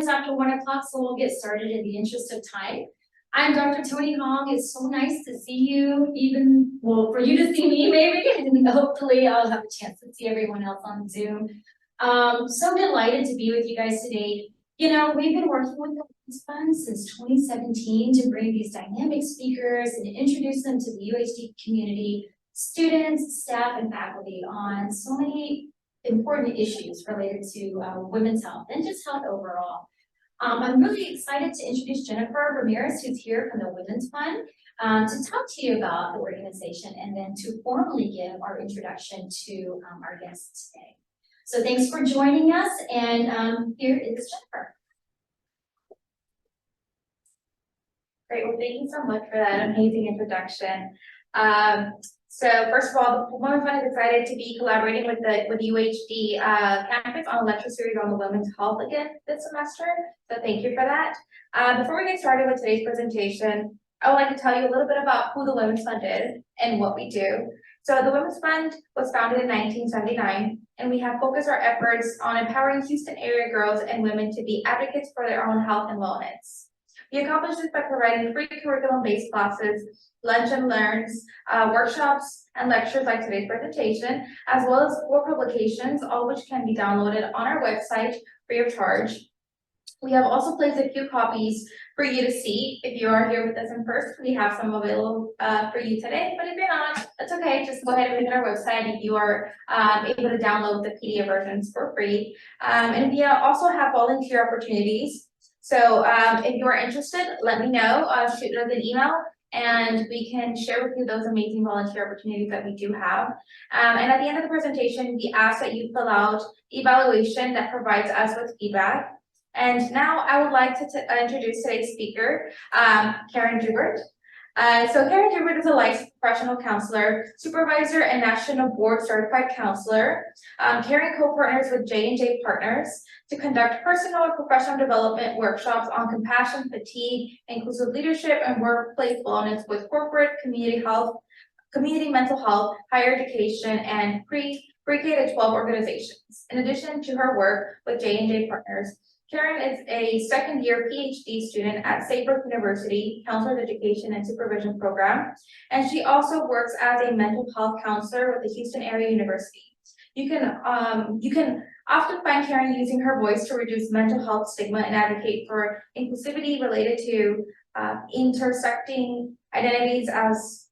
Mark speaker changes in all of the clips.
Speaker 1: minutes after 1 o'clock, so we'll get started in the interest of time. I'm Dr. Tony Hong. It's so nice to see you, for you to see me maybe, and hopefully I'll have a chance to see everyone else on Zoom. So delighted to be with you guys today. You know, we've been working with the Women's Fund since 2017 to bring these dynamic speakers and introduce them to the UHD community, students, staff, and faculty on so many important issues related to women's health and just health overall. I'm really excited to introduce Jennifer Ramirez, who's here from the Women's Fund, to talk to you about the organization and then to formally give our introduction to our guests today. So thanks for joining us, and here is Jennifer.
Speaker 2: Great, well, thank you so much for that amazing introduction. So first of all, the Women's Fund is excited to be collaborating with UHD campus on a lecture series on the women's health again this semester. So thank you for that. Before we get started with today's presentation, I would like to tell you a little bit about who the Women's Fund is and what we do. So the Women's Fund was founded in 1979, and we have focused our efforts on empowering Houston area girls and women to be advocates for their own health and wellness. We accomplish this by providing free curriculum-based classes, lunch and learns, workshops, and lectures like today's presentation, as well as 4 publications, all which can be downloaded on our website free of charge. We have also placed a few copies for you to see. If you are here with us in person, we have some available for you today, but if you're not, that's okay. Just go ahead and visit our website if you are able to download the PDF versions for free. And we also have volunteer opportunities. So if you are interested, let me know, shoot us an email, and we can share with you those amazing volunteer opportunities that we do have. And at the end of the presentation, we ask that you fill out evaluation that provides us with feedback. And now I would like to introduce today's speaker, Karen Joubert. So Karen Joubert is a licensed professional counselor, supervisor, and national board certified counselor. Karen co-partners with J&J Partners to conduct personal and professional development workshops on compassion, fatigue, inclusive leadership, and workplace wellness with corporate, community health, community mental health, higher education, and pre-K to 12 organizations. In addition to her work with J&J Partners, Karen is a second-year PhD student at Saybrook University Counselor's Education and Supervision Program, and she also works as a mental health counselor with the Houston Area University. You can often find Karen using her voice to reduce mental health stigma and advocate for inclusivity related to intersecting identities as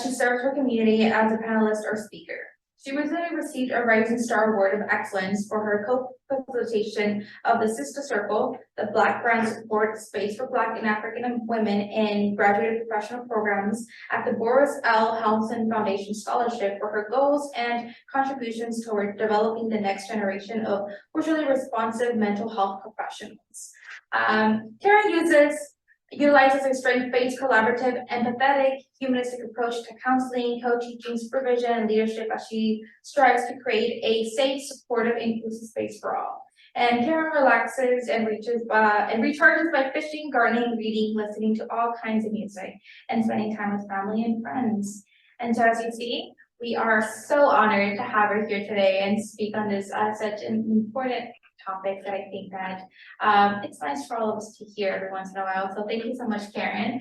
Speaker 2: she serves her community as a panelist or speaker. She recently received a Rising Star Award of Excellence for her co-facilitation of the Sister Circle, the Black Brand Support Space for Black and African women in graduate professional programs at the Boris L. Helmsen Foundation Scholarship for her goals and contributions toward developing the next generation of culturally responsive mental health professionals. Karen utilizes a strength-based, collaborative, empathetic, humanistic approach to counseling, co-teaching, supervision, and leadership as she strives to create a safe, supportive, inclusive space for all. And Karen relaxes and recharges by fishing, gardening, reading, listening to all kinds of music, and spending time with family and friends. And so as you see, we are so honored to have her here today and speak on this such an important topic that I think that it's nice for all of us to hear every once in a while. So thank you so much, Karen.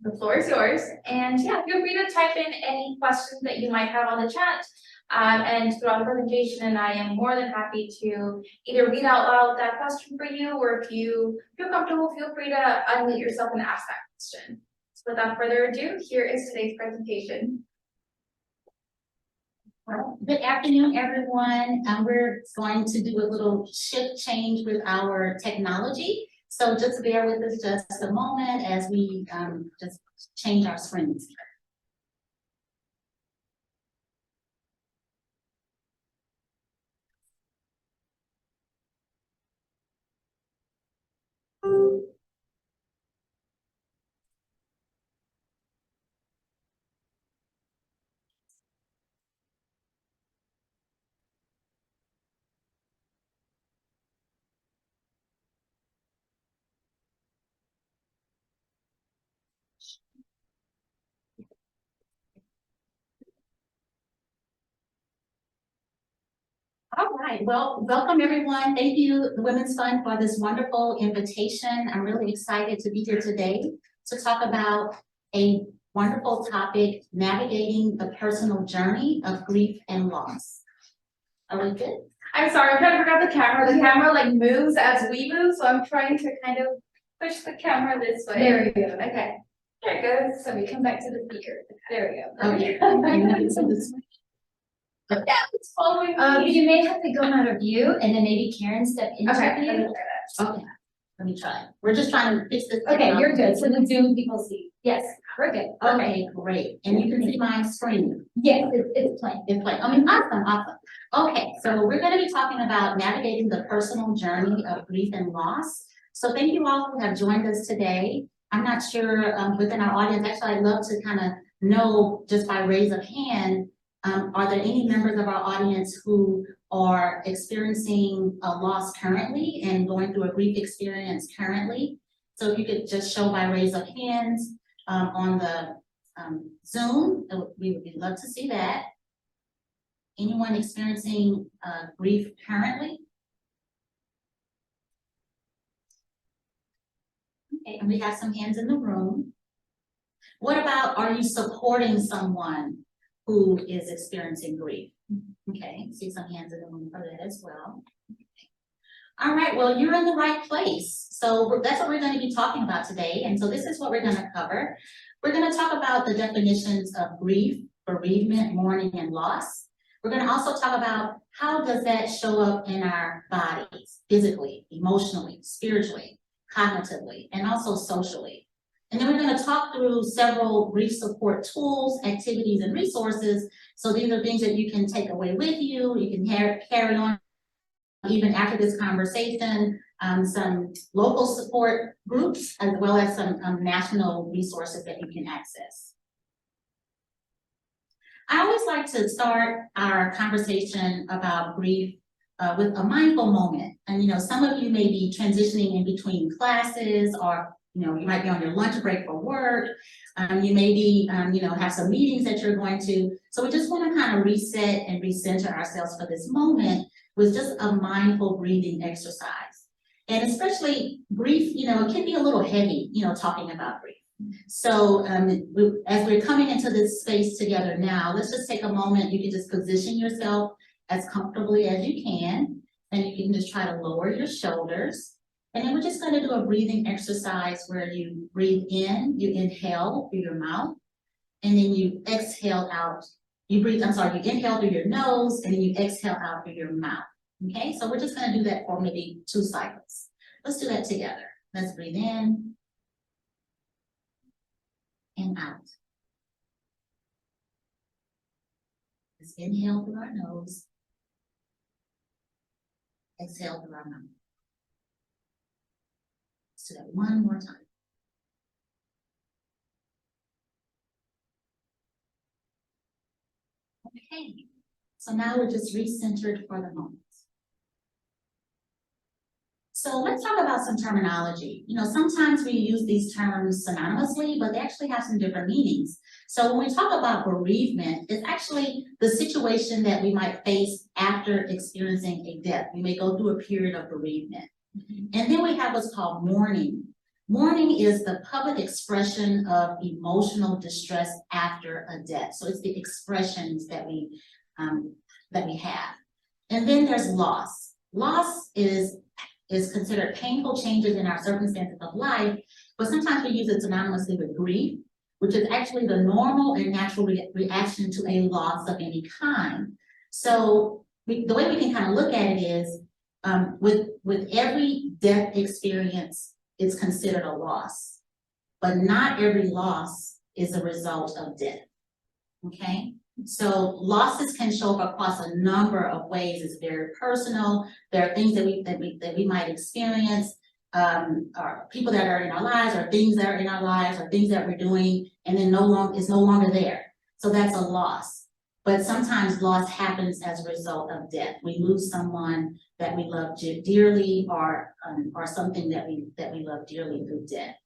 Speaker 2: The floor is yours. And yeah, feel free to type in any questions that you might have on the chat and throughout the presentation. And I am more than happy to either read out loud that question for you, or if you feel comfortable, feel free to unmute yourself and ask that question. So without further ado, here is today's presentation.
Speaker 3: Well, good afternoon, everyone. We're going to do a little shift change with our technology. So just bear with us just a moment as we just change our screens.
Speaker 2: All
Speaker 3: right, well, welcome everyone. Thank you, the Women's Fund, for this wonderful invitation. I'm really excited to be here today to talk about a wonderful topic, navigating the personal journey of grief and loss. Are we good?
Speaker 2: I'm sorry, I'm trying to forget the camera. The camera like moves as we move, so I'm trying to kind of push the camera this way.
Speaker 1: There we go.
Speaker 2: Okay, there it goes.
Speaker 1: So we come back to the speaker. There we go.
Speaker 3: Okay. You want to see this?
Speaker 2: Yeah, it's following me.
Speaker 1: You may have to go out of view and then maybe Karen step into
Speaker 2: Okay, let me
Speaker 1: view.
Speaker 2: try that.
Speaker 3: Okay, let me try. We're just trying to fix this.
Speaker 1: Okay, you're good. So the Zoom people see. Yes, we're good.
Speaker 3: Okay, great. And you can see my screen.
Speaker 1: Yes, it's playing.
Speaker 3: It's like, I mean, awesome, awesome. Okay, so we're gonna be talking about navigating the personal journey of grief and loss. So thank you all who have joined us today. I'm not sure, within our audience, actually, I'd love to kind of know, just by raise of hand, are there any members of our audience who are experiencing a loss currently and going through a grief experience currently? So if you could just show by raise of hands, on the Zoom, we would love to see that. Anyone experiencing grief currently? Okay, and we have some hands in the room. What about, are you supporting someone who is experiencing grief? Okay, see some hands in the room for that as well. All right, well, you're in the right place. So that's what we're going to be talking about today. And so this is what we're going to cover. We're going to talk about the definitions of grief, bereavement, mourning, and loss. We're going to also talk about how does that show up in our bodies, physically, emotionally, spiritually, cognitively, and also socially. And then we're going to talk through several grief support tools, activities, and resources. So these are things that you can take away with you. You can carry on even after this conversation, some local support groups, as well as some national resources that you can access. I always like to start our conversation about grief with a mindful moment. And, some of you may be transitioning in between classes, or, you might be on your lunch break for work. You may be, have some meetings that you're going to. So we just want to kind of reset and recenter ourselves for this moment with just a mindful breathing exercise. And especially grief, it can be a little heavy, talking about grief. So as we're coming into this space together now, let's just take a moment. You can just position yourself as comfortably as you can, and you can just try to lower your shoulders. And then we're just going to do a breathing exercise where you breathe in, you inhale through your mouth, and then you exhale out. You inhale through your nose, and then you exhale out through your mouth. Okay, so we're just going to do that for maybe 2 cycles. Let's do that together. Let's breathe in and out. Let's inhale through our nose, exhale through our mouth. Let's do that one more time. Okay, so now we're just recentered for the moment. So let's talk about some terminology. Sometimes we use these terms synonymously, but they actually have some different meanings. So when we talk about bereavement, it's actually the situation that we might face after experiencing a death. We may go through a period of bereavement. And then we have what's called mourning. Mourning is the public expression of emotional distress after a death. So it's the expressions that we have. And then there's loss. Loss is considered painful changes in our circumstances of life, but sometimes we use it synonymously with grief, which is actually the normal and natural reaction to a loss of any kind. So the way we can kind of look at it is, with every death experience, it's considered a loss, but not every loss is a result of death. Okay, so losses can show up across a number of ways. It's very personal. There are things that we might experience, or people that are in our lives, or things that are in our lives, or things that we're doing, and then it's no longer there. So that's a loss. But sometimes loss happens as a result of death. We lose someone that we love dearly, or something that we love dearly through death.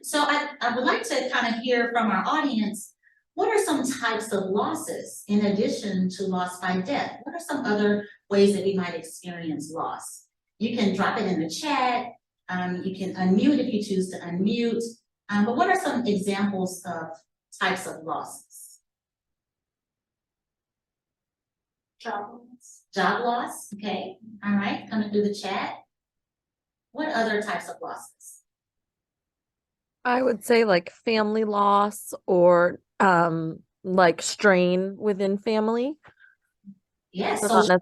Speaker 3: So I would like to kind of hear from our audience, what are some types of losses in addition to loss by death? What are some other ways that we might experience loss. You can drop it in the chat. You can unmute if you choose to unmute. But what are some examples of types of losses? Job loss, okay, all right, coming through the chat. What other types of losses?
Speaker 4: I would say like family loss or like strain within family.
Speaker 3: Yes,
Speaker 4: So
Speaker 3: so
Speaker 4: not nec-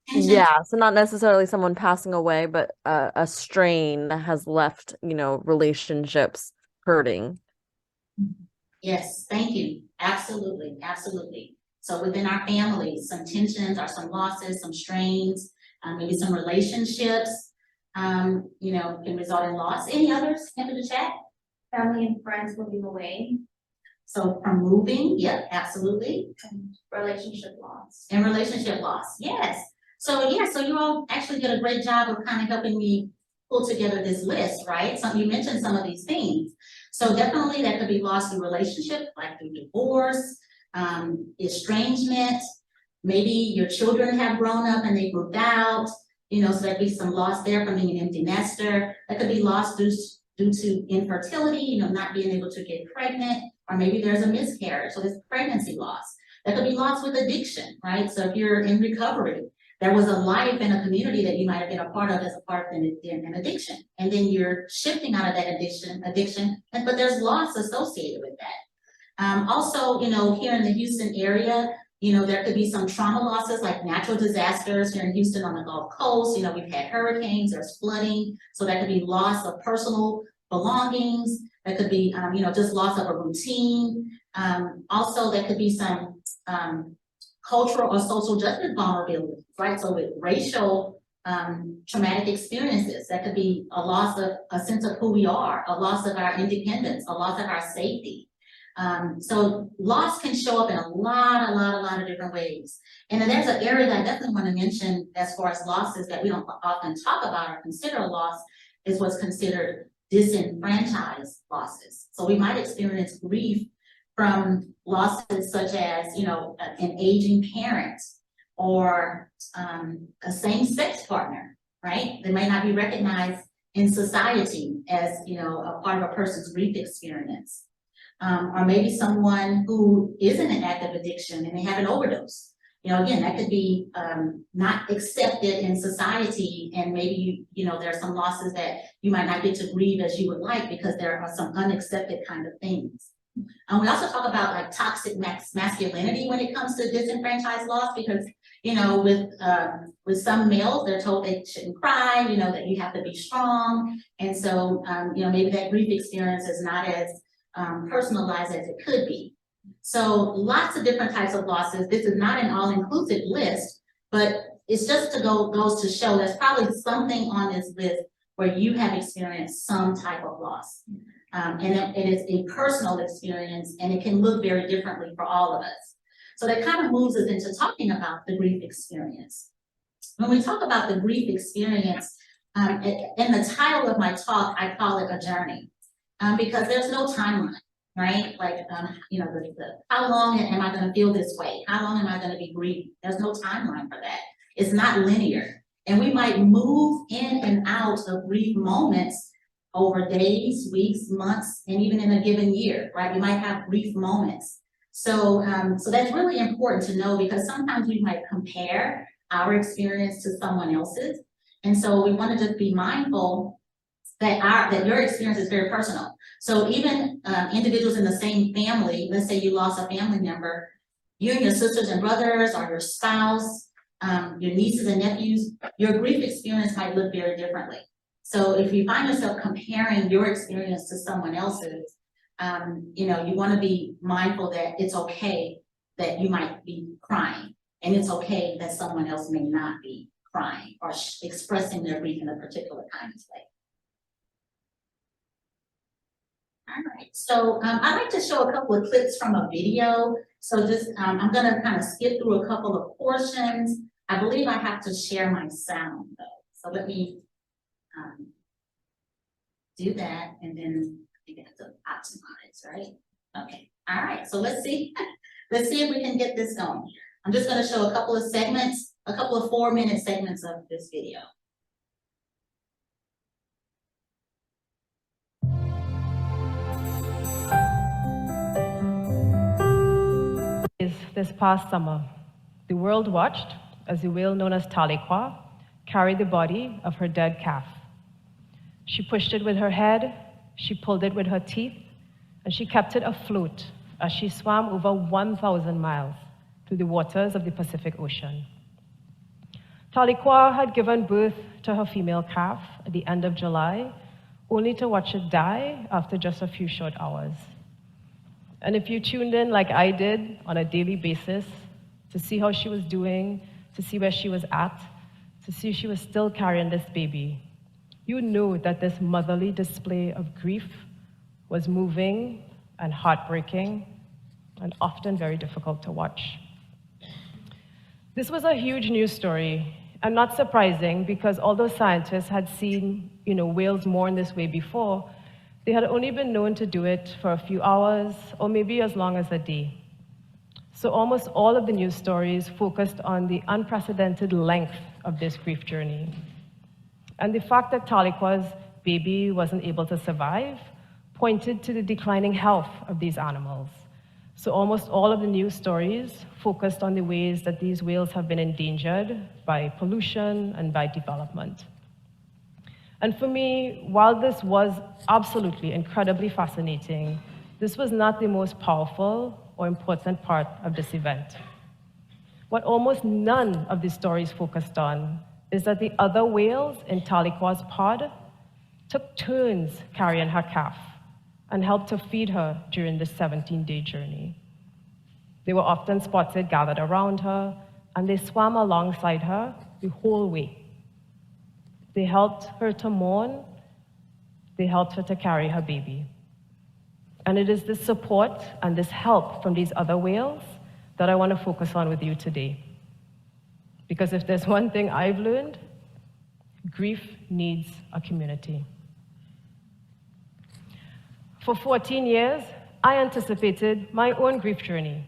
Speaker 3: tension.
Speaker 4: yeah, so not necessarily someone passing away, but a strain that has left, relationships hurting.
Speaker 3: Yes, thank you. Absolutely, absolutely. So within our families, some tensions or some losses, some strains, maybe some relationships, can result in loss. Any others into the chat?
Speaker 2: Family and friends moving away,
Speaker 3: So from moving, yeah, absolutely.
Speaker 2: and relationship loss.
Speaker 3: And relationship loss, yes. So yeah, so you all actually did a great job of kind of helping me pull together this list, right? So you mentioned some of these things. So definitely that could be loss through relationship, like through divorce, estrangement. Maybe your children have grown up and they moved out, so there'd be some loss there from being an empty nester. That could be loss due to infertility, not being able to get pregnant, or maybe there's a miscarriage, so there's pregnancy loss. That could be loss with addiction, right? So if you're in recovery, there was a life in a community that you might have been a part of as a part of an addiction. And then you're shifting out of that addiction, but there's loss associated with that. Also, here in the Houston area, there could be some trauma losses like natural disasters here in Houston on the Gulf Coast. We've had hurricanes, there's flooding. So that could be loss of personal belongings. That could be, just loss of a routine. Also, there could be some cultural or social justice vulnerability, right? So with racial traumatic experiences, that could be a loss of a sense of who we are, a loss of our independence, a loss of our safety. So loss can show up in a lot of different ways. And then there's an area that I definitely want to mention as far as losses that we don't often talk about or consider a loss is what's considered disenfranchised losses. So we might experience grief from losses such as, an aging parent or a same-sex partner, right? They may not be recognized in society as, a part of a person's grief experience. Or maybe someone who is in an active addiction and they have an overdose. Again, that could be not accepted in society, and maybe, there are some losses that you might not get to grieve as you would like because there are some unaccepted kind of things. We also talk about like toxic masculinity when it comes to disenfranchised loss, because, with some males, they're told they shouldn't cry, that you have to be strong. And so, maybe that grief experience is not as personalized as it could be. So lots of different types of losses. This is not an all-inclusive list, but it's just goes to show there's probably something on this list where you have experienced some type of loss. And it is a personal experience, and it can look very differently for all of us. So that kind of moves us into talking about the grief experience. When we talk about the grief experience, in the title of my talk, I call it a journey. Because there's no timeline, right? Like, how long am I going to feel this way? How long am I going to be grieving? There's no timeline for that. It's not linear. And we might move in and out of grief moments over days, weeks, months, and even in a given year, right? We might have grief moments. So, so that's really important to know, because sometimes we might compare our experience to someone else's. And so we want to just be mindful that your experience is very personal. So even individuals in the same family, let's say you lost a family member, you and your sisters and brothers, or your spouse, your nieces and nephews, your grief experience might look very differently. So if you find yourself comparing your experience to someone else's, you want to be mindful that it's okay that you might be crying, and it's okay that someone else may not be crying or expressing their grief in a particular kind of way. All right, so I'd like to show a couple of clips from a video. So just, I'm gonna kind of skip through a couple of portions. I believe I have to share my sound though. So let me do that, and then I think I have to optimize, right? Okay, all right, so let's see. Let's see if we can get this going. I'm just gonna show a couple of segments a couple of 4-minute segments of this video.
Speaker 5: This past summer, the world watched as the whale known as Tahlequah carried the body of her dead calf. She pushed it with her head, she pulled it with her teeth, and she kept it afloat as she swam over 1,000 miles through the waters of the Pacific Ocean. Tahlequah had given birth to her female calf at the end of July, only to watch it die after just a few short hours. And if you tuned in like I did on a daily basis to see how she was doing, to see where she was at, to see if she was still carrying this baby, you knew that this motherly display of grief was moving and heartbreaking and often very difficult to watch. This was a huge news story, and not surprising because although scientists had seen, whales mourn this way before, they had only been known to do it for a few hours or maybe as long as a day. So almost all of the news stories focused on the unprecedented length of this grief journey. And the fact that Tahlequah's baby wasn't able to survive pointed to the declining health of these animals. So almost all of the news stories focused on the ways that these whales have been endangered by pollution and by development. And for me, while this was absolutely incredibly fascinating, this was not the most powerful or important part of this event. What almost none of the stories focused on is that the other whales in Tahlequah's pod took turns carrying her calf and helped to feed her during this 17-day journey. They were often spotted gathered around her, and they swam alongside her the whole way. They helped her to mourn. They helped her to carry her baby. And it is this support and this help from these other whales that I want to focus on with you today. Because if there's one thing I've learned, grief needs a community. For 14 years, I anticipated my own grief journey.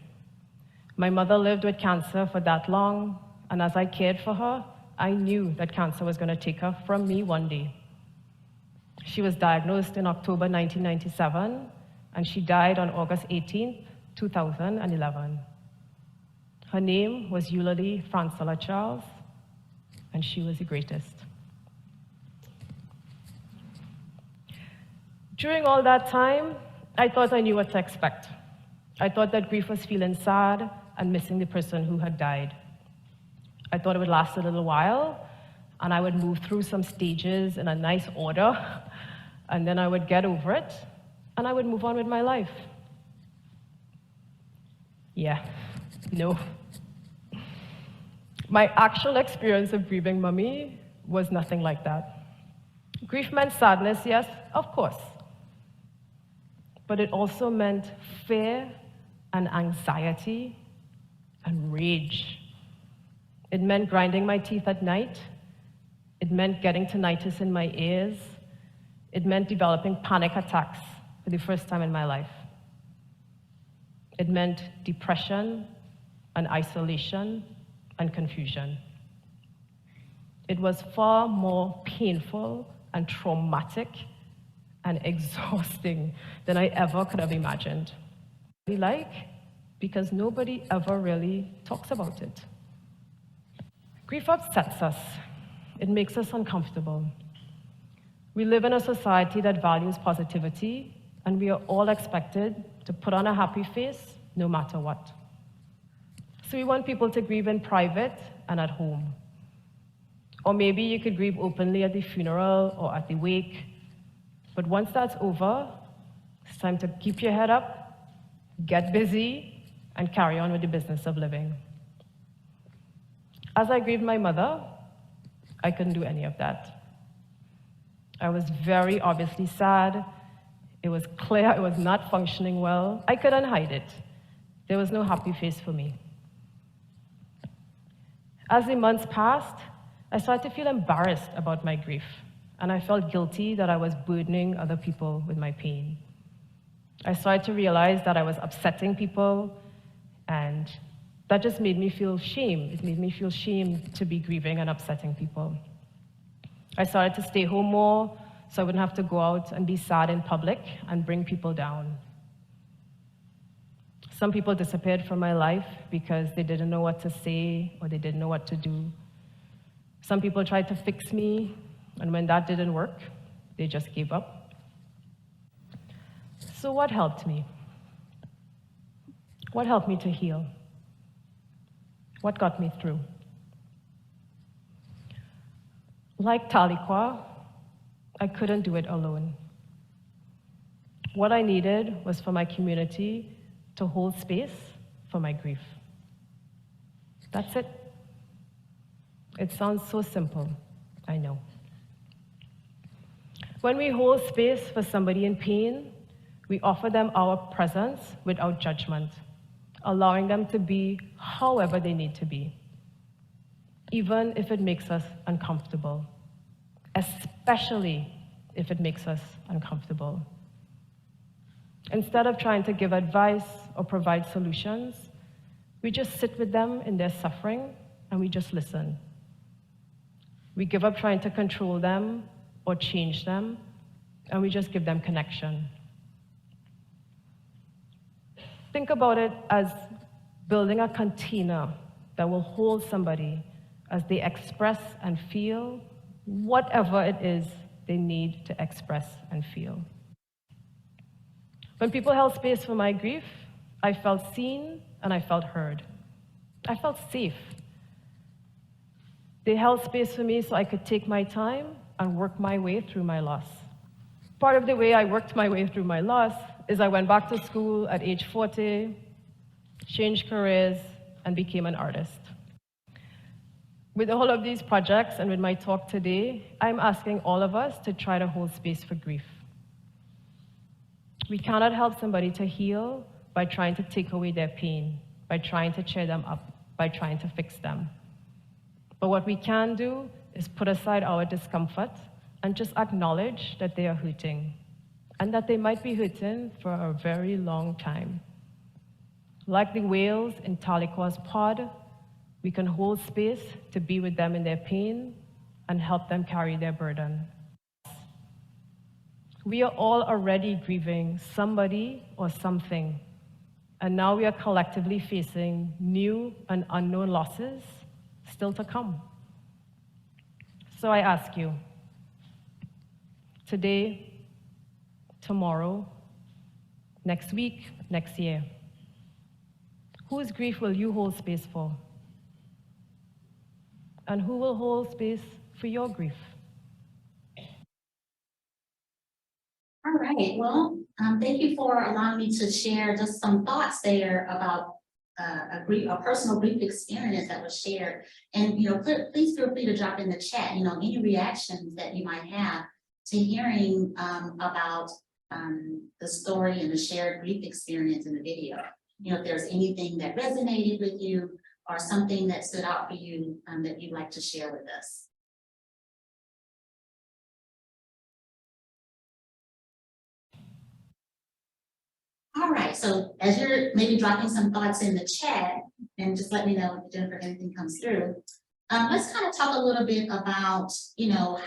Speaker 5: My mother lived with cancer for that long, and as I cared for her, I knew that cancer was going to take her from me one day. She was diagnosed in October 1997, and she died on August 18, 2011. Her name was Eulalie Francella Charles, and she was the greatest. During all that time, I thought I knew what to expect. I thought that grief was feeling sad and missing the person who had died. I thought it would last a little while, and I would move through some stages in a nice order, and then I would get over it, and I would move on with my life. Yeah, no. My actual experience of grieving Mummy was nothing like that. Grief meant sadness, yes, of course. But it also meant fear and anxiety and rage. It meant grinding my teeth at night. It meant getting tinnitus in my ears. It meant developing panic attacks for the first time in my life. It meant depression and isolation and confusion. It was far more painful and traumatic and exhausting than I ever could have imagined. Because nobody ever really talks about it. Grief upsets us. It makes us uncomfortable. We live in a society that values positivity, and we are all expected to put on a happy face no matter what. So we want people to grieve in private and at home. Or maybe you could grieve openly at the funeral or at the wake. But once that's over, it's time to keep your head up, get busy, and carry on with the business of living. As I grieved my mother, I couldn't do any of that. I was very obviously sad. It was clear I was not functioning well. I couldn't hide it. There was no happy face for me. As the months passed, I started to feel embarrassed about my grief, and I felt guilty that I was burdening other people with my pain. I started to realize that I was upsetting people and That just made me feel shame. It made me feel shame to be grieving and upsetting people. I started to stay home more so I wouldn't have to go out and be sad in public and bring people down. Some people disappeared from my life because they didn't know what to say or they didn't know what to do. Some people tried to fix me, and when that didn't work, they just gave up. So what helped me? What helped me to heal? What got me through? Like Tahlequah, I couldn't do it alone. What I needed was for my community to hold space for my grief. That's it. It sounds so simple, I know. When we hold space for somebody in pain, we offer them our presence without judgment, allowing them to be however they need to be, even if it makes us uncomfortable, especially if it makes us uncomfortable. Instead of trying to give advice or provide solutions, we just sit with them in their suffering and we just listen. We give up trying to control them or change them, and we just give them connection. Think about it as building a container that will hold somebody as they express and feel whatever it is they need to express and feel. When people held space for my grief, I felt seen and I felt heard. I felt safe. They held space for me so I could take my time and work my way through my loss. Part of the way I worked my way through my loss is I went back to school at age 40, changed careers, and became an artist. With all of these projects and with my talk today, I'm asking all of us to try to hold space for grief. We cannot help somebody to heal by trying to take away their pain, by trying to cheer them up, by trying to fix them. But what we can do is put aside our discomfort and just acknowledge that they are hurting, and that they might be hurting for a very long time. Like the whales in Tahlequah's pod, we can hold space to be with them in their pain and help them carry their burden. We are all already grieving somebody or something, and now we are collectively facing new and unknown losses still to come. So I ask you, today, tomorrow, next week, next year, whose grief will you hold space for? And who will hold space for your grief?
Speaker 3: All right, well, thank you for allowing me to share just some thoughts there about a personal grief experience that was shared. And, please feel free to drop in the chat, any reactions that you might have to hearing about the story and the shared grief experience in the video. If there's anything that resonated with you or something that stood out for you that you'd like to share with us. All right, so as you're maybe dropping some thoughts in the chat, and just let me know if Jennifer anything comes through. Let's kind of talk a little bit about,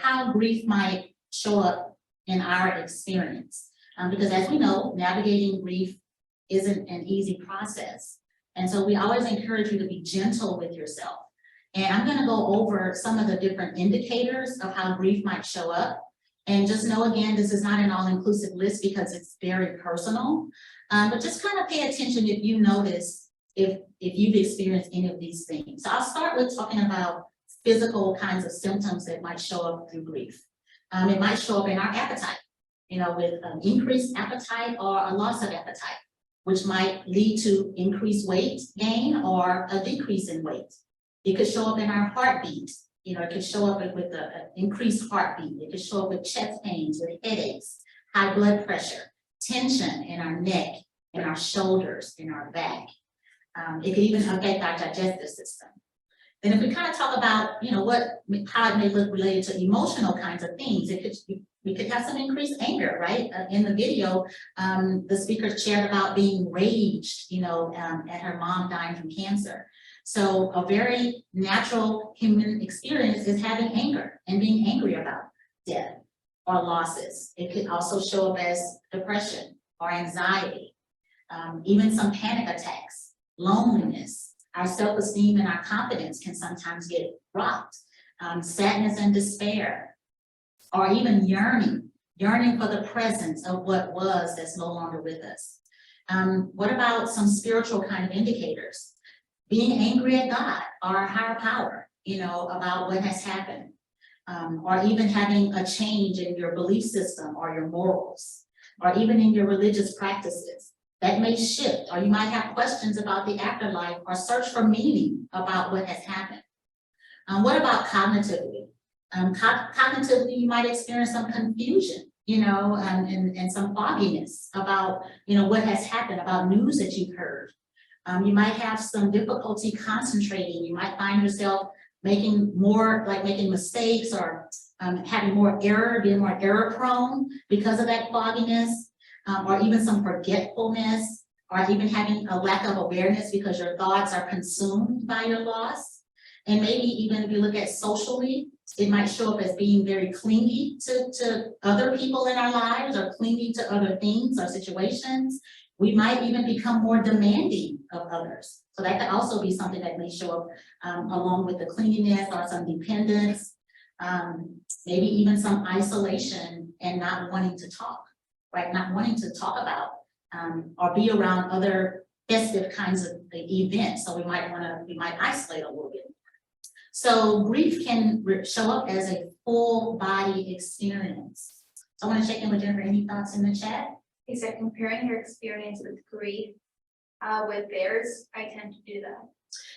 Speaker 3: how grief might show up in our experience. Because as we know, navigating grief isn't an easy process. And so we always encourage you to be gentle with yourself. And I'm going to go over some of the different indicators of how grief might show up. And just know, again, this is not an all-inclusive list because it's very personal. But just kind of pay attention if you notice if you've experienced any of these things. So I'll start with talking about physical kinds of symptoms that might show up through grief. It might show up in our appetite, with increased appetite or a loss of appetite, which might lead to increased weight gain or a decrease in weight. It could show up in our heartbeat. It could show up with an increased heartbeat. It could show up with chest pains, with headaches, high blood pressure, tension in our neck, in our shoulders, in our back. It could even affect our digestive system. Then if we kind of talk about, you know, how it may look related to emotional kinds of things, we could have some increased anger, right? In the video, the speaker shared about being raged, you know, at her mom dying from cancer. So a very natural human experience is having anger and being angry about death or losses. It could also show up as depression or anxiety, even some panic attacks, loneliness. Our self-esteem and our confidence can sometimes get rocked. Sadness and despair, or even yearning for the presence of what was that's no longer with us. What about some spiritual kind of indicators? Being angry at God or our higher power, you know, about what has happened. Or even having a change in your belief system or your morals, or even in your religious practices. That may shift, or you might have questions about the afterlife or search for meaning about what has happened. What about cognitively? Cognitively, you might experience some confusion, you know, and some fogginess about, you know, what has happened, about news that you've heard. You might have some difficulty concentrating. You might find yourself making mistakes or having more error, being more error prone because of that fogginess. Or even some forgetfulness, or even having a lack of awareness because your thoughts are consumed by your loss. And maybe even if you look at socially, it might show up as being very clingy to other people in our lives, or clingy to other things or situations. We might even become more demanding of others. So that could also be something that may show up along with the clinginess or some dependence, maybe even some isolation and not wanting to talk. Right, not wanting to talk about or be around other festive kinds of events. So we might isolate a little bit. So grief can show up as a full body experience. So I want to check in with Jennifer. Any thoughts in the chat?
Speaker 2: He said comparing your experience with grief with theirs, I tend to do that.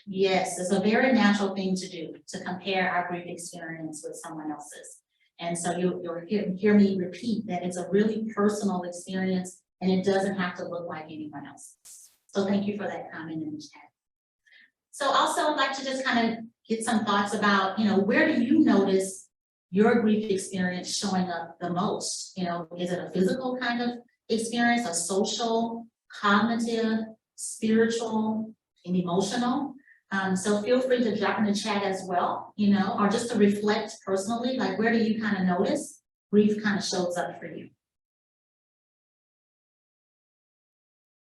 Speaker 3: Yes, it's a very natural thing to do, to compare our grief experience with someone else's. And so you'll hear me repeat that it's a really personal experience, and it doesn't have to look like anyone else's. So thank you for that comment in the chat. So also I'd like to just kind of get some thoughts about, you know, where do you notice your grief experience showing up the most? You know, is it a physical kind of experience, a social, cognitive, spiritual, and emotional? So feel free to drop in the chat as well, you know, or just to reflect personally, like where do you kind of notice grief kind of shows up for you?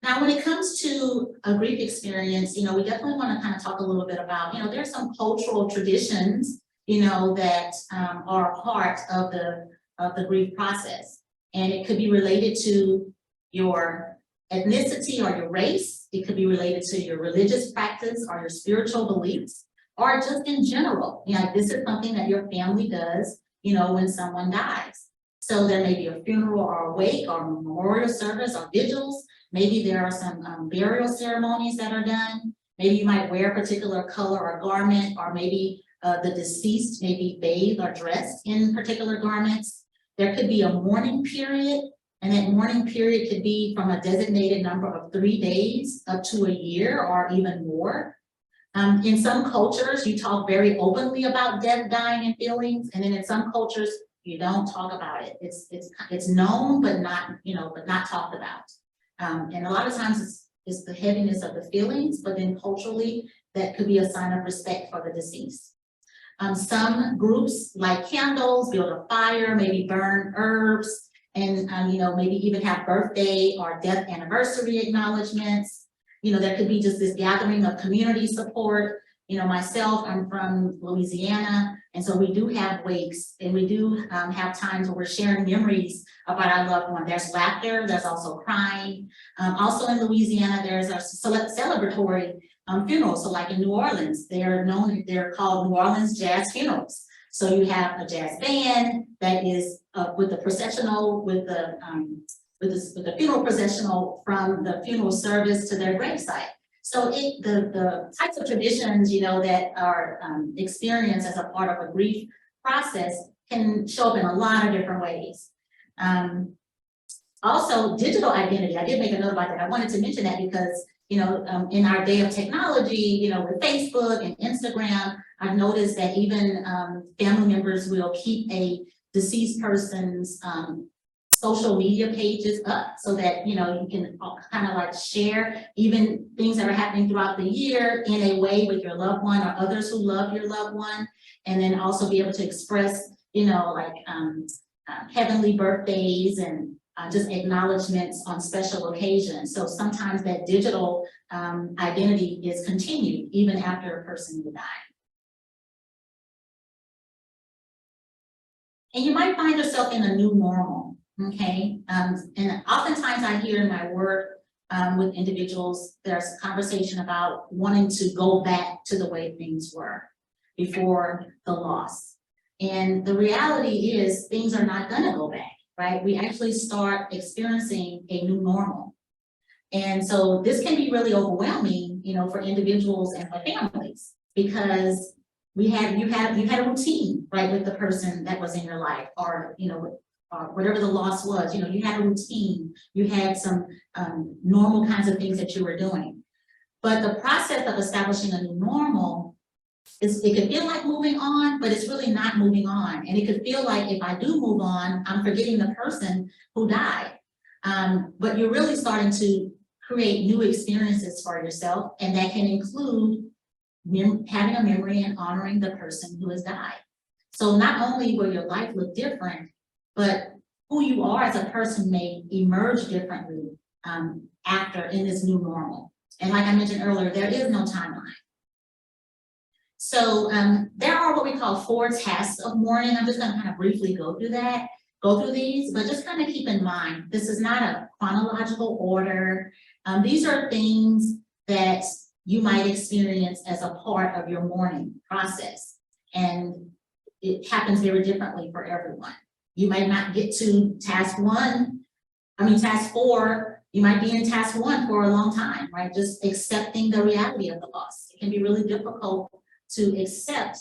Speaker 3: Now, when it comes to a grief experience, you know, we definitely want to kind of talk a little bit about, you know, there's some cultural traditions, you know, that are a part of the grief process. And it could be related to your ethnicity or your race. It could be related to your religious practice or your spiritual beliefs, or just in general. You know, this is something that your family does, you know, when someone dies. So there may be a funeral or a wake or memorial service or vigils. Maybe there are some burial ceremonies that are done. Maybe you might wear a particular color or garment, or maybe the deceased may be bathed or dressed in particular garments. There could be a mourning period, and that mourning period could be from a designated number of 3 days up to a year or even more. In some cultures, you talk very openly about death, dying, and feelings, and then in some cultures, you don't talk about it. It's known, but not, you know, but not talked about. And a lot of times it's the heaviness of the feelings, but then culturally, that could be a sign of respect for the deceased. Some groups light candles, build a fire, maybe burn herbs, and you know, maybe even have birthday or death anniversary acknowledgements. You know, there could be just this gathering of community support. You know, myself, I'm from Louisiana, and so we do have wakes, and we do have times where we're sharing memories about our loved one. There's laughter, there's also crying. Also in Louisiana, there's a celebratory funerals. So like in New Orleans, they're called New Orleans jazz funerals. So you have a jazz band that is with the processional, with the funeral processional from the funeral service to their gravesite. So the types of traditions, you know, that are experienced as a part of a grief process can show up in a lot of different ways. Also, digital identity. I did make a note about that. I wanted to mention that because in our day of technology, with Facebook and Instagram, I've noticed that even family members will keep a deceased person's social media pages up so that, you can kind of like share even things that are happening throughout the year in a way with your loved one or others who love your loved one. And then also be able to express, heavenly birthdays and just acknowledgements on special occasions. So sometimes that digital identity is continued even after a person will die. And you might find yourself in a new normal, okay? And oftentimes I hear in my work with individuals, there's a conversation about wanting to go back to the way things were before the loss. And the reality is things are not gonna go back, right? We actually start experiencing a new normal. And so this can be really overwhelming, for individuals and for families, because you had a routine, right, with the person that was in your life, or whatever the loss was. You had a routine, you had some normal kinds of things that you were doing. But the process of establishing a new normal it could feel like moving on, but it's really not moving on. And it could feel like if I do move on, I'm forgetting the person who died. But you're really starting to create new experiences for yourself, and that can include having a memory and honoring the person who has died. So not only will your life look different, but who you are as a person may emerge differently after in this new normal. And like I mentioned earlier, there is no timeline. So there are what we call 4 tasks of mourning. I'm just going to kind of briefly go through these, but just kind of keep in mind, this is not a chronological order. These are things that you might experience as a part of your mourning process. And it happens very differently for everyone. You might not get to task 4, you might be in task 1 for a long time, right? Just accepting the reality of the loss. It can be really difficult to accept,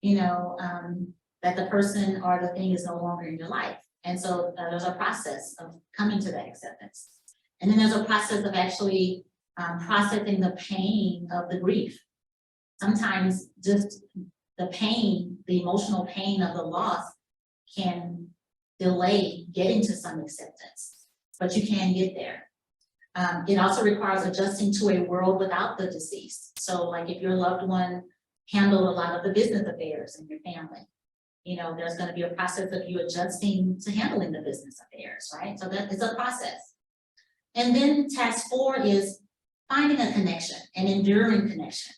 Speaker 3: that the person or the thing is no longer in your life. And so there's a process of coming to that acceptance. And then there's a process of actually processing the pain of the grief. Sometimes just the pain, the emotional pain of the loss can delay getting to some acceptance, but you can get there. It also requires adjusting to a world without the deceased. So like if your loved one handled a lot of the business affairs in your family, there's going to be a process of you adjusting to handling the business affairs, right? So that is a process. And then task 4 is finding a connection, an enduring connection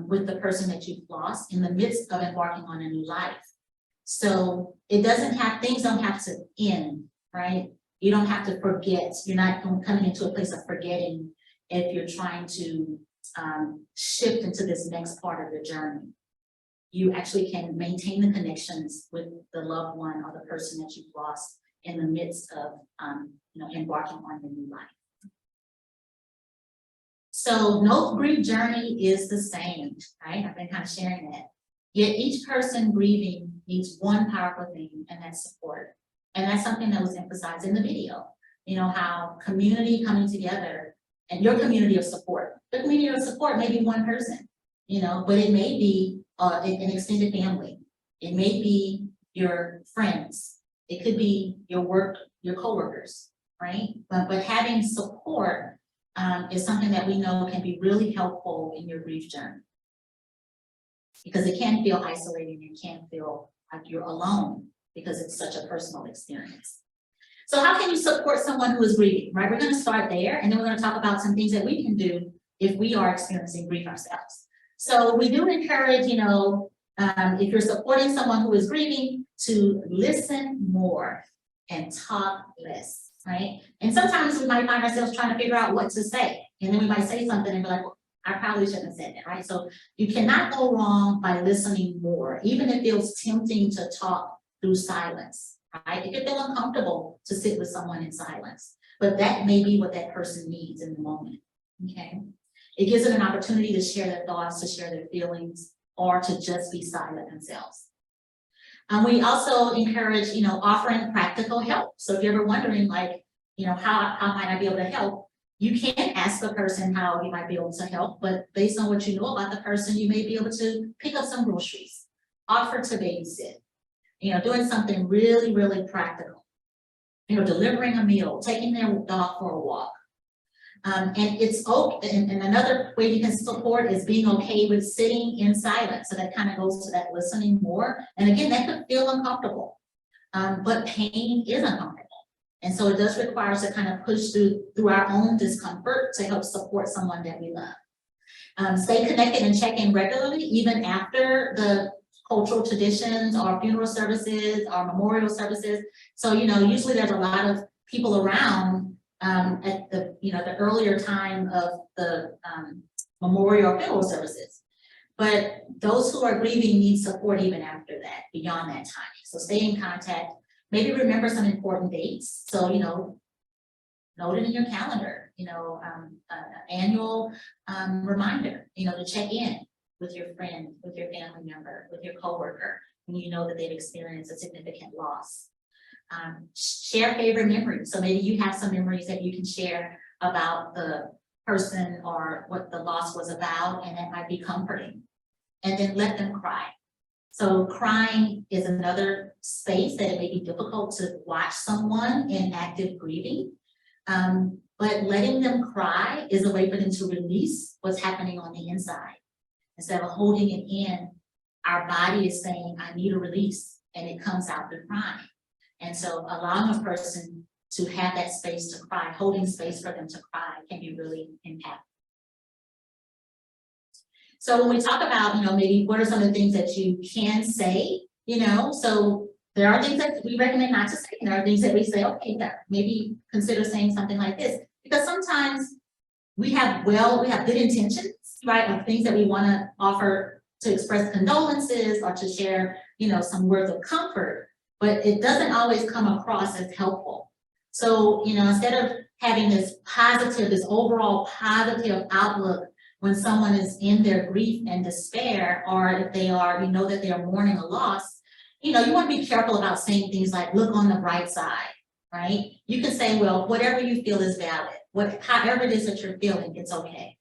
Speaker 3: with the person that you've lost in the midst of embarking on a new life. So things don't have to end, right? You don't have to forget. You're not coming into a place of forgetting if you're trying to shift into this next part of your journey. You actually can maintain the connections with the loved one or the person that you've lost in the midst of embarking on your new life. So no grief journey is the same, right? I've been kind of sharing that. Yet each person grieving needs one powerful thing, and that's support. And that's something that was emphasized in the video. How community coming together and your community of support. The community of support may be one person, but it may be an extended family. It may be your friends. It could be your coworkers, right? But having support is something that we know can be really helpful in your grief journey. Because it can feel isolating, it can feel like you're alone because it's such a personal experience. So how can you support someone who is grieving, right? We're going to start there, and then we're going to talk about some things that we can do if we are experiencing grief ourselves. So we do encourage, if you're supporting someone who is grieving, to listen more and talk less, right? And sometimes we might find ourselves trying to figure out what to say. And then we might say something and be like, well, I probably shouldn't have said that, right? So you cannot go wrong by listening more, even if it feels tempting to talk through silence, right? It can feel uncomfortable to sit with someone in silence, but that may be what that person needs in the moment, okay? It gives them an opportunity to share their thoughts, to share their feelings, or to just be silent themselves. We also encourage, offering practical help. So if you're ever wondering, like, how might I be able to help? You can ask the person how you might be able to help, but based on what you know about the person, you may be able to pick up some groceries, offer to babysit, doing something really, really practical. Delivering a meal, taking their dog for a walk. And it's okay, and another way you can support is being okay with sitting in silence. So that kind of goes to that listening more. And again, that could feel uncomfortable, but pain is uncomfortable. And so it does require us to kind of push through our own discomfort to help support someone that we love. Stay connected and check in regularly, even after the cultural traditions or funeral services or memorial services. So, usually there's a lot of people around at the earlier time of the memorial or funeral services. But those who are grieving need support even after that, beyond that time. So stay in contact. Maybe remember some important dates. So, note it in your calendar, annual reminder, to check in with your friend, with your family member, with your coworker, when you know that they've experienced a significant loss. Share favorite memories. So maybe you have some memories that you can share about the person or what the loss was about, and that might be comforting. And then let them cry. So crying is another space that it may be difficult to watch someone in active grieving. But letting them cry is a way for them to release what's happening on the inside. Instead of holding it in, our body is saying, I need a release, and it comes out through crying. And so allowing a person to have that space to cry, holding space for them to cry, can be really impactful. So when we talk about, maybe what are some of the things that you can say, so there are things that we recommend not to say, and there are things that we say, okay, maybe consider saying something like this, because sometimes we have good intentions, right, of things that we want to offer to express condolences or to share, some words of comfort, but it doesn't always come across as helpful. So, instead of having this overall positive outlook when someone is in their grief and despair, or if they are, that they are mourning a loss, you want to be careful about saying things like, look on the bright side, right? You can say, well, whatever you feel is valid. However it is that you're feeling, it's okay.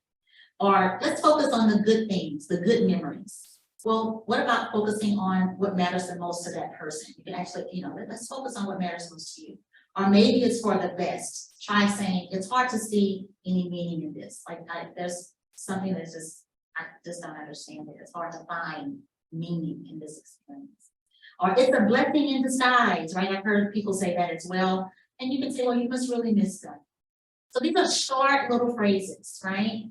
Speaker 3: Or let's focus on the good things, the good memories. Well, what about focusing on what matters the most to that person? You can actually, let's focus on what matters most to you. Or maybe it's for the best. Try saying, it's hard to see any meaning in this. Like there's something that's I just don't understand it. It's hard to find meaning in this experience. Or it's a blessing in disguise, right? I've heard people say that as well. And you can say, well, you must really miss them. So these are short little phrases, right?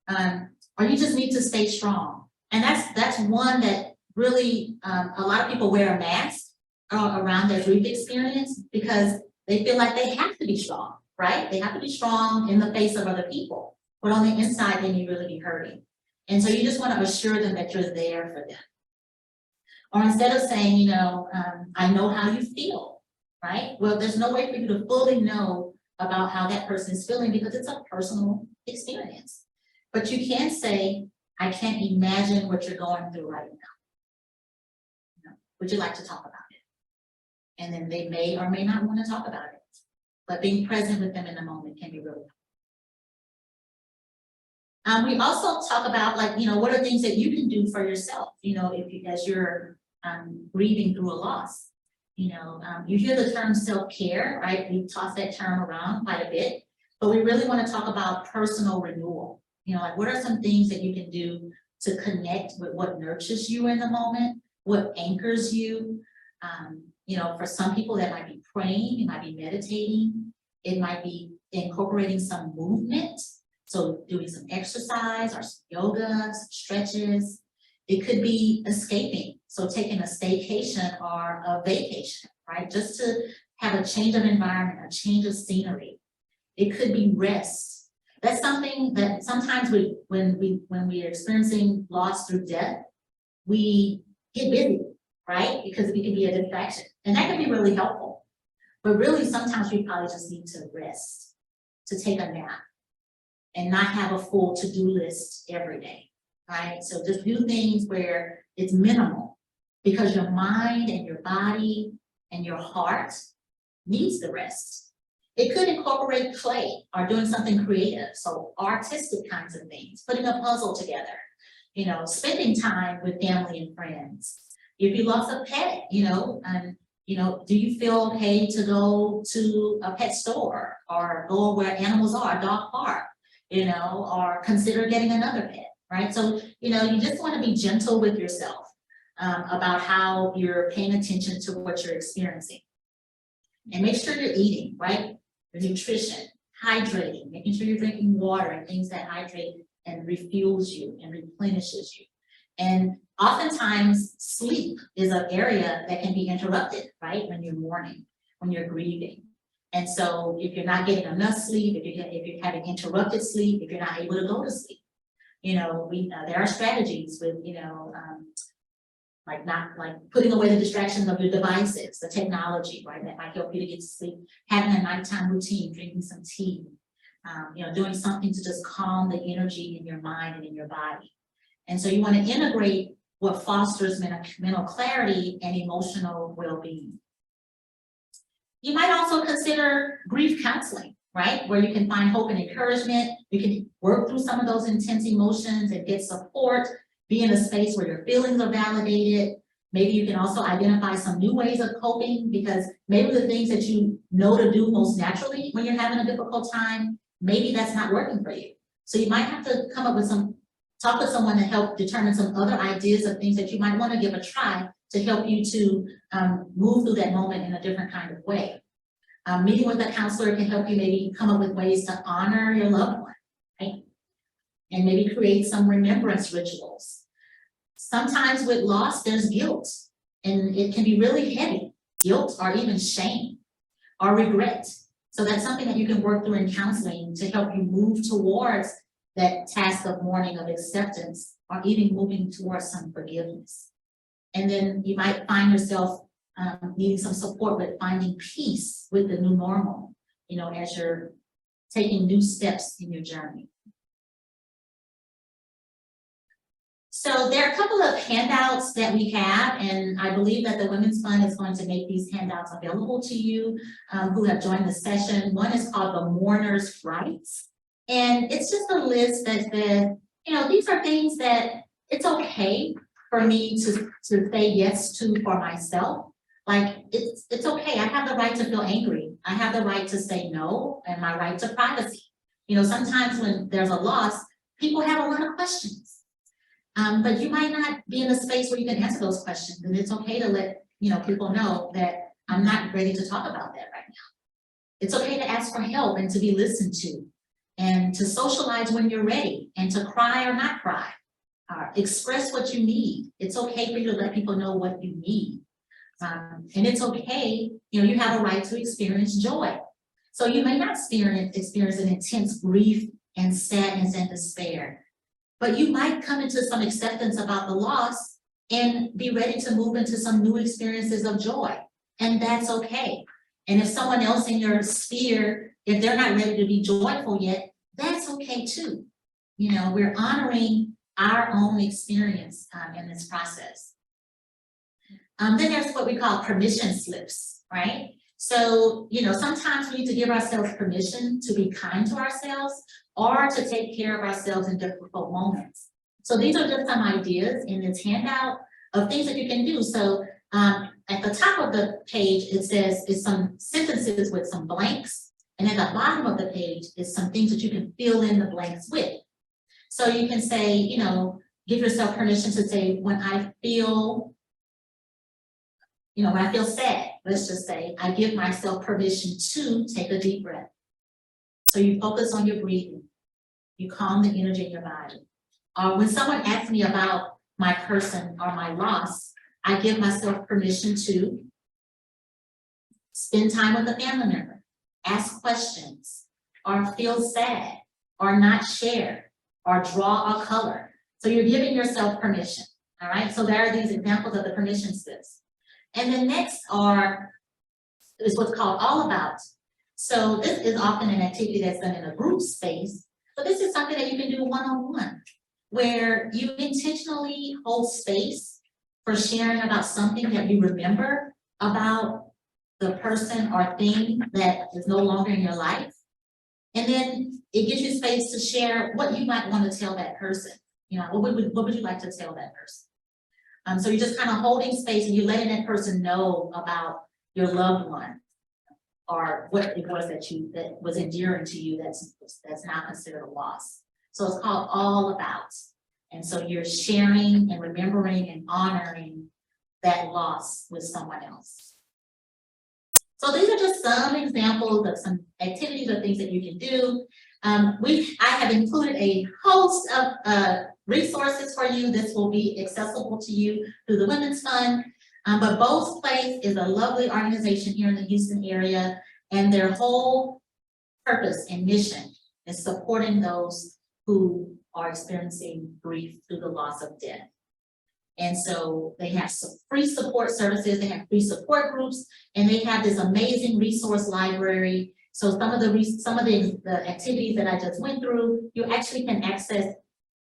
Speaker 3: Or you just need to stay strong. And that's one that really, a lot of people wear a mask around their grief experience because they feel like they have to be strong, right? They have to be strong in the face of other people. But on the inside, they may really be hurting. And so you just want to assure them that you're there for them. Or instead of saying, I know how you feel, right? Well, there's no way for you to fully know about how that person is feeling because it's a personal experience. But you can say, I can't imagine what you're going through right now. Would you like to talk about it? And then they may or may not want to talk about it. But being present with them in the moment can be really helpful. We also talk about what are things that you can do for yourself, as you're grieving through a loss. You hear the term self-care, right? We toss that term around quite a bit, but we really want to talk about personal renewal. What are some things that you can do to connect with what nurtures you in the moment, what anchors you? For some people that might be praying, it might be meditating, it might be incorporating some movement. So doing some exercise or some yoga, some stretches. It could be escaping. So taking a staycation or a vacation, right? Just to have a change of environment, a change of scenery. It could be rest. That's something that sometimes when we are experiencing loss through death, we get busy, right? Because we can be a distraction. And that can be really helpful. But really, sometimes we probably just need to rest, to take a nap, and not have a full to-do list every day, right? So just do things where it's minimal because your mind and your body and your heart needs the rest. It could incorporate play or doing something creative, so artistic kinds of things, putting a puzzle together, you know, spending time with family and friends. If you lost a pet, you know, do you feel okay to go to a pet store or go where animals are, dog park, you know, or consider getting another pet, right? So, you know, you just want to be gentle with yourself about how you're paying attention to what you're experiencing. And make sure you're eating, right? The nutrition, hydrating, making sure you're drinking water and things that hydrate and refuels you and replenishes you. And oftentimes sleep is an area that can be interrupted, right? When you're mourning, when you're grieving. And so if you're not getting enough sleep, if you're having interrupted sleep, if you're not able to go to sleep, you know, there are strategies with, you know, like putting away the distractions of your devices, the technology, right, that might help you to get to sleep, having a nighttime routine, drinking some tea, you know, doing something to just calm the energy in your mind and in your body. And so you want to integrate what fosters mental clarity and emotional well-being. You might also consider grief counseling, right, where you can find hope and encouragement. You can work through some of those intense emotions and get support. Be in a space where your feelings are validated. Maybe you can also identify some new ways of coping, because maybe the things that you know to do most naturally when you're having a difficult time, maybe that's not working for you. So you might have to come up with talk with someone to help determine some other ideas of things that you might want to give a try to help you to move through that moment in a different kind of way. Meeting with a counselor can help you maybe come up with ways to honor your loved one, right? And maybe create some remembrance rituals. Sometimes with loss, there's guilt, and it can be really heavy, guilt or even shame or regret. So that's something that you can work through in counseling to help you move towards that task of mourning, of acceptance, or even moving towards some forgiveness. And then you might find yourself needing some support with finding peace with the new normal, you know, as you're taking new steps in your journey. So there are a couple of handouts that we have, and I believe that the Women's Fund is going to make these handouts available to you who have joined the session. One is called the Mourner's Rights, and it's just a list that says, you know, these are things that it's okay for me to say yes to for myself. Like, it's okay, I have the right to feel angry. I have the right to say no, and my right to privacy. You know, sometimes when there's a loss, people have a lot of questions. But you might not be in a space where you can answer those questions, and it's okay to let, you know, people know that I'm not ready to talk about that right now. It's okay to ask for help and to be listened to, and to socialize when you're ready, and to cry or not cry. Express what you need. It's okay for you to let people know what you need. And it's okay, you know, you have a right to experience joy. So you may not experience an intense grief and sadness and despair, but you might come into some acceptance about the loss and be ready to move into some new experiences of joy. And that's okay. And if someone else in your sphere, if they're not ready to be joyful yet, that's okay too. You know, we're honoring our own experience in this process. Then there's what we call permission slips, right? So, you know, sometimes we need to give ourselves permission to be kind to ourselves or to take care of ourselves in difficult moments. So these are just some ideas in this handout of things that you can do. So at the top of the page, it says it's some sentences with some blanks. And at the bottom of the page is some things that you can fill in the blanks with. So you can say, you know, give yourself permission to say, when I feel, you know, when I feel sad, let's just say, I give myself permission to take a deep breath. So you focus on your breathing. You calm the energy in your body. When someone asks me about my person or my loss, I give myself permission to spend time with a family member, ask questions, or feel sad, or not share, or draw a color. So you're giving yourself permission, all right? So there are these examples of the permission slips. And then next is what's called all about. So this is often an activity that's done in a group space, but this is something that you can do one-on-one, where you intentionally hold space for sharing about something that you remember about the person or thing that is no longer in your life. And then it gives you space to share what you might want to tell that person. You know, what would you like to tell that person? So you're just kind of holding space and you're letting that person know about your loved one or what it was that was endearing to you that's now considered a loss. So it's called All About. And so you're sharing and remembering and honoring that loss with someone else. So these are just some examples of some activities or things that you can do. I have included a host of resources for you. This will be accessible to you through the Women's Fund. But Bo's Place is a lovely organization here in the Houston area, and their whole purpose and mission is supporting those who are experiencing grief through the loss of death. And so they have some free support services, they have free support groups, and they have this amazing resource library. So some of the activities that I just went through, you actually can access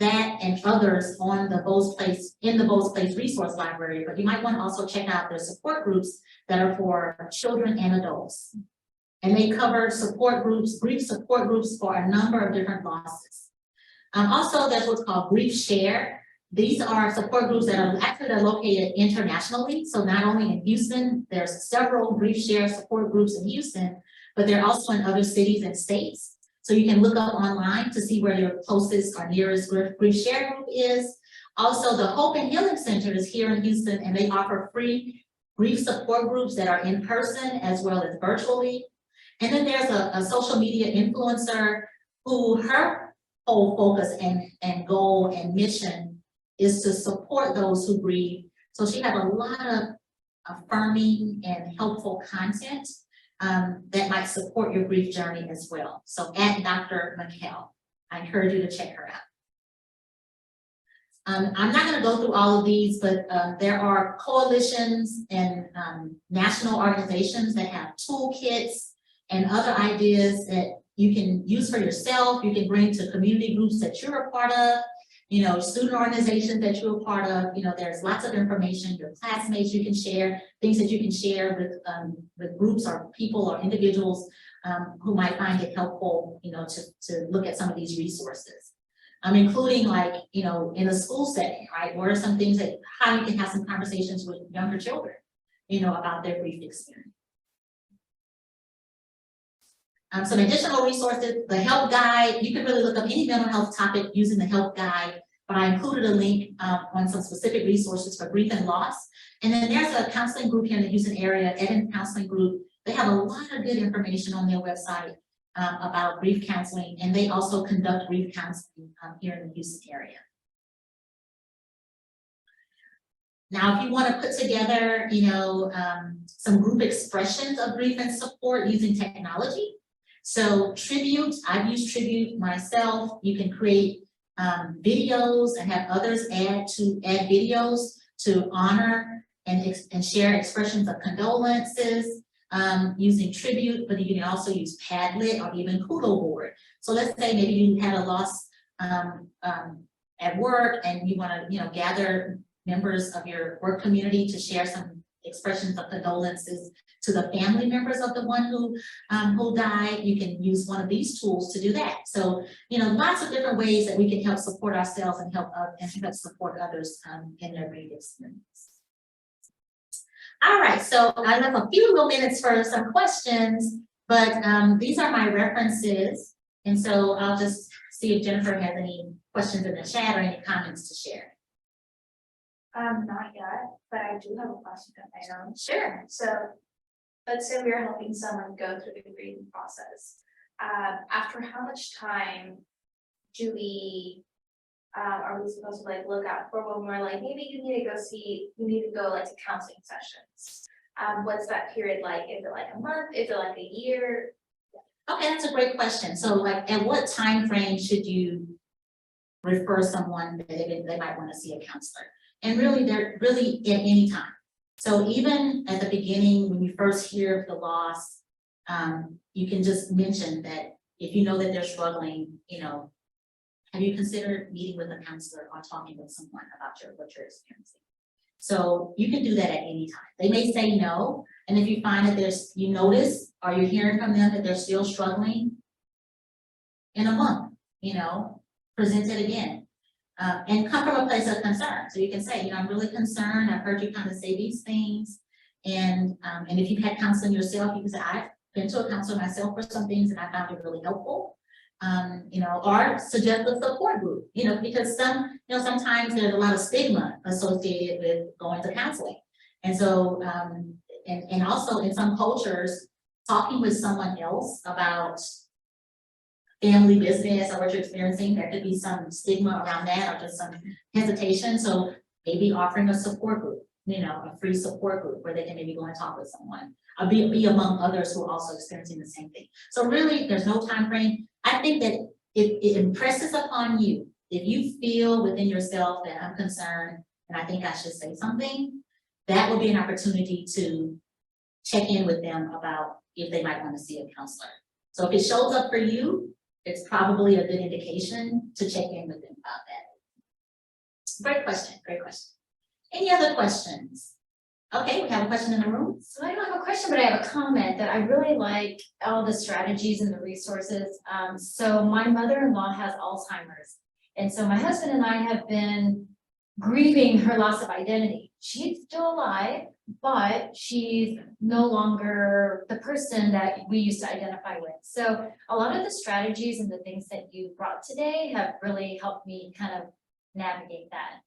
Speaker 3: that and others on the Bo's Place, in the Bo's Place resource library, but you might want to also check out their support groups that are for children and adults. And they cover support groups, grief support groups for a number of different losses. Also, there's what's called Grief Share. These are support groups that are actually located internationally. So not only in Houston, there's several Grief Share support groups in Houston, but they're also in other cities and states. So you can look up online to see where your closest or nearest Grief Share group is. Also, the Hope and Healing Center is here in Houston, and they offer free grief support groups that are in person as well as virtually. And then there's a social media influencer who her whole focus and goal and mission is to support those who grieve. So she has a lot of affirming and helpful content that might support your grief journey as well. So at Dr. McHale, I encourage you to check her out. I'm not going to go through all of these, but there are coalitions and national organizations that have toolkits and other ideas that you can use for yourself. You can bring to community groups that you're a part of, you know, student organizations that you're a part of. You know, there's lots of information, your classmates you can share, things that you can share with groups or people or individuals who might find it helpful, you know, to look at some of these resources. Including like, you know, in a school setting, right? What are some things that, how you can have some conversations with younger children, you know, about their grief experience. Some additional resources, the help guide. You can really look up any mental health topic using the help guide, but I included a link on some specific resources for grief and loss. And then there's a counseling group here in the Houston area, Eden Counseling Group. They have a lot of good information on their website about grief counseling, and they also conduct grief counseling here in the Houston area. Now, if you want to put together, you know, some group expressions of grief and support using technology. So Tribute, I've used Tribute myself. You can create videos and have others add videos to honor and share expressions of condolences using Tribute, but you can also use Padlet or even Kudo board. So let's say maybe you had a loss at work and you want to, you know, gather members of your work community to share some expressions of condolences to the family members of the one who died. You can use one of these tools to do that. So, you know, lots of different ways that we can help support ourselves and help support others in their grief experience. All right, so I have a few more minutes for some questions, but these are my references. And so I'll just see if Jennifer has any questions in the chat or any comments to share.
Speaker 2: Not yet, but I do have a question of my own.
Speaker 3: Sure.
Speaker 2: So let's say we are helping someone go through the grieving process. After how much time do we are we supposed to like look out for when we're like, maybe you need to go like to counseling sessions? What's that period like? Is it like a month? Is it like a year?
Speaker 3: Okay, that's a great question. So like at what time frame should you refer someone that they might want to see a counselor? And really, they're really at any time. So even at the beginning, when you first hear of the loss, you can just mention that if you know that they're struggling, you know, have you considered meeting with a counselor or talking with someone about what you're experiencing? So you can do that at any time. They may say no, and if you find that you notice, or you're hearing from them that they're still struggling, in a month, present it again. And come from a place of concern. So you can say, I'm really concerned. I've heard you kind of say these things. And if you've had counseling yourself, you can say, I've been to a counselor myself for some things and I found it really helpful. Or suggest a support group, because sometimes there's a lot of stigma associated with going to counseling. And so, and also in some cultures, talking with someone else about family business or what you're experiencing, there could be some stigma around that or just some hesitation. So maybe offering a support group, a free support group where they can maybe go and talk with someone, or be among others who are also experiencing the same thing. So really, there's no time frame. I think that it impresses upon you, if you feel within yourself that I'm concerned and I think I should say something, that will be an opportunity to check in with them about if they might want to see a counselor. So if it shows up for you, it's probably a good indication to check in with them about that. Great question, great question. Any other questions? Okay, we have a question in the room.
Speaker 1: So I don't have a question, but I have a comment that I really like all the strategies and the resources. So my mother-in-law has Alzheimer's. And so my husband and I have been grieving her loss of identity. She's still alive, but she's no longer the person that we used to identify with. So a lot of the strategies and the things that you brought today have really helped me kind of navigate that.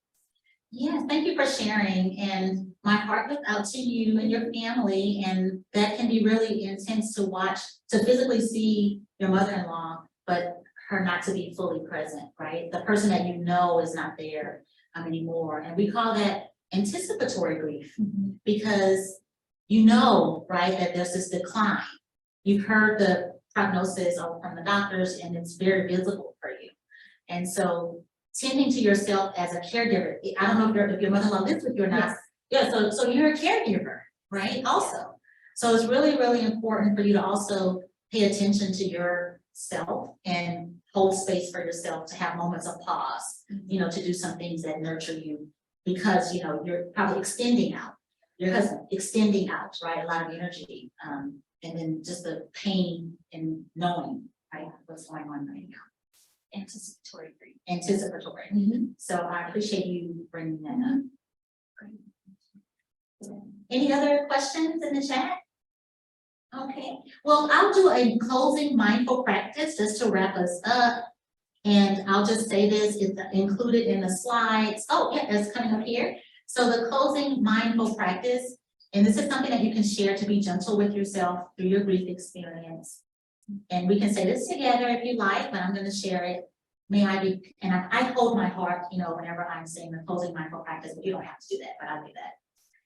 Speaker 3: Yes, thank you for sharing, and my heart goes out to you and your family, and that can be really intense to watch, to physically see your mother-in-law, but her not to be fully present, right? The person that you know is not there anymore, and we call that anticipatory grief, because right, that there's this decline. You've heard the prognosis from the doctors, and it's very visible for you, and so tending to yourself as a caregiver. I don't know if your mother-in-law lives with you or not.
Speaker 1: Yes.
Speaker 3: Yeah, so you're a caregiver, right? Also. So it's really, really important for you to also pay attention to yourself and hold space for yourself, to have moments of pause, to do some things that nurture you, because, you're probably extending out, your husband extending out, right? A lot of energy. And then just the pain in knowing, right, what's going on right now.
Speaker 1: Anticipatory grief.
Speaker 3: Anticipatory. So I appreciate you bringing that up. Any other questions in the chat? Okay, well, I'll do a closing mindful practice just to wrap us up. And I'll just say this, it's included in the slides. Oh, yeah, it's coming up here. So the closing mindful practice, and this is something that you can share to be gentle with yourself through your grief experience. And we can say this together if you like, but I'm going to share it. May I be, and I hold my heart, whenever I'm saying the closing mindful practice, but you don't have to do that, but I'll do that.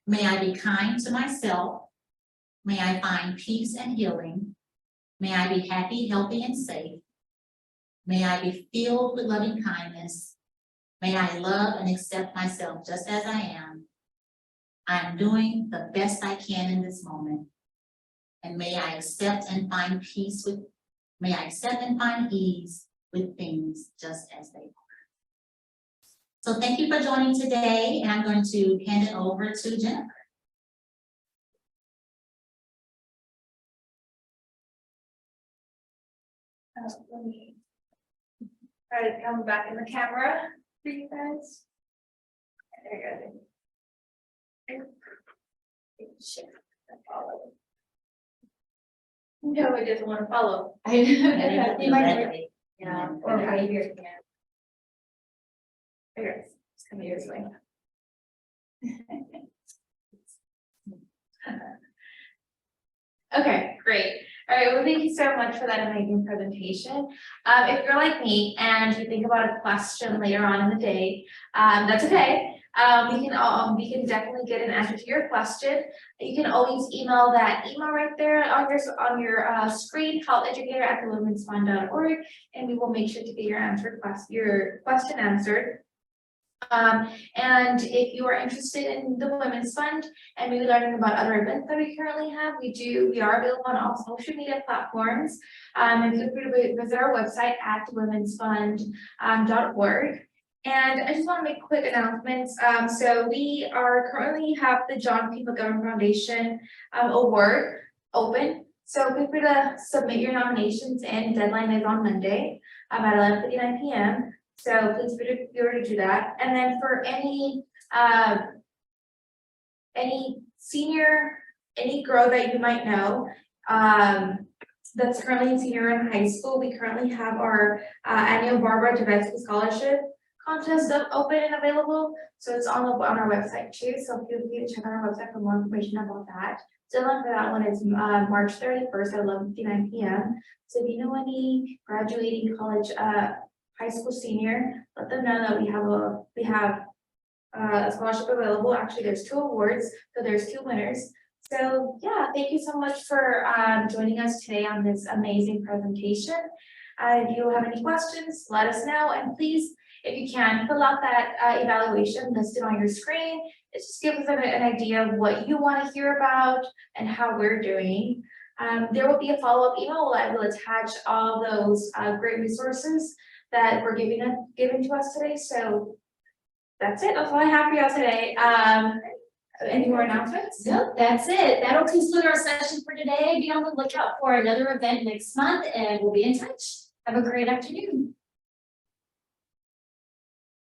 Speaker 3: May I be kind to myself. May I find peace and healing. May I be happy, healthy, and safe. May I be filled with loving kindness. May I love and accept myself just as I am. I am doing the best I can in this moment. And may I accept and find ease with things just as they are. So thank you for joining today, and I'm going to hand it over to Jennifer.
Speaker 2: Let me try to come back in the camera for you guys. There you go. Shift and follow. No, it doesn't want to follow.
Speaker 1: Yeah, or behavior.
Speaker 2: There it is. It's coming this way. Okay, great. All right, well, thank you so much for that amazing presentation. If you're like me and you think about a question later on in the day, that's okay. We can definitely get an answer to your question. You can always email that email right there on your screen, healtheducator@thewomensfund.org, and we will make sure to get your question answered. And if you are interested in the Women's Fund and maybe learning about other events that we currently have, we are available on all social media platforms. And feel free to visit our website at thewomensfund.org. And I just want to make quick announcements. So we are currently have the John P. McGovern Foundation award open. So feel free to submit your nominations, and deadline is on Monday at 11:59 p.m. So please feel free to do that. And then for any senior, any girl that you might know, that's currently a senior in high school, we currently have our annual Barbara Javetsky Scholarship contest open and available. So it's on our website too. So feel free to check out our website for more information about that. Deadline for that one is March 31st at 11:59 p.m. So if you know any graduating college high school senior, let them know that we have a scholarship available. Actually, there's 2 awards, so there's 2 winners. So yeah, thank you so much for joining us today on this amazing presentation. If you have any questions, let us know, and please, if you can, fill out that evaluation listed on your screen. It just gives us an idea of what you want to hear about and how we're doing. There will be a follow-up email. I will attach all those great resources that were given to us today. So that's it. That's all I have for y'all today. Any more announcements?
Speaker 1: No, that's it. That'll conclude our session for today. Be on the lookout for another event next month, and we'll be in touch. Have a great afternoon.